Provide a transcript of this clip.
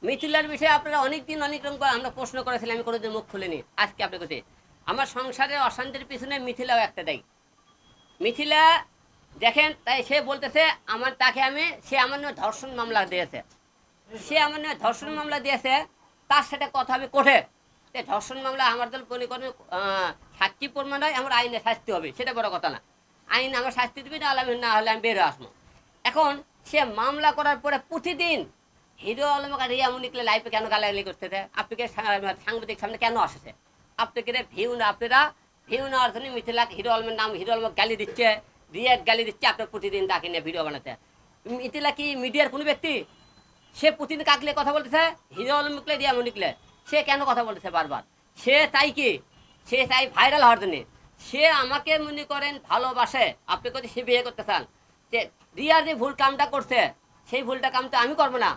মিথিলার বিষয়ে আপনারা অনেক দিন অনেক রকম আমরা প্রশ্ন করেছিলাম, আমি কোনোদিন মুখ খুলিনি। আজকে আপনার কাছে আমার সংসারের অশান্তির পিছনে মিথিলাও একটা দেয়। মিথিলা দেখেন, তাই সে বলতেছে আমার তাকে আমি, সে আমার নামে ধর্ষণ মামলা দিয়েছে, সে আমার নামে ধর্ষণ মামলা দিয়েছে। তার সাথে কথা হবে কোর্টে, ধর্ষণ মামলা আমার দল কোনো কোনো সাক্ষী প্রমাণ হয়, আমার আইনে শাস্তি হবে, সেটা বড় কথা না। আইন আমার শাস্তি দিবি, না হলে না হলে আমি বেরো আসবো। এখন সে মামলা করার পরে প্রতিদিন হিরো আলম আর রিয়া মুনিকলে লাইফে কেন গালাগালি করতেছে? আপনাকে সাংবাদিক সামনে কেন আসছে? আপনাকে ভিউ না, আপনারা ভিউ নেওয়ার জন্য মিথিলাকে হিরো আলমের নাম, হিরো আলমকে গালি দিচ্ছে, রিয়া গালি দিচ্ছে, আপনার প্রতিদিন তাকে নিয়ে ভিডিও বানাতে। মিথিলা কি মিডিয়ার কোনো ব্যক্তি? সে প্রতিদিন কাকলে কথা বলতেছে, হিরো আলম নিকলে রিয়া মুনিকলে, সে কেন কথা বলতেছে বারবার? সে চাই কি? সে চাই ভাইরাল হওয়ার জন্য। সে আমাকে মনে করেন ভালোবাসে, আপনি যদি সে বিয়ে করতে চান, যে রিয়ার যে ভুল কামটা করছে সেই ভুলটা কামটা আমি করবো না,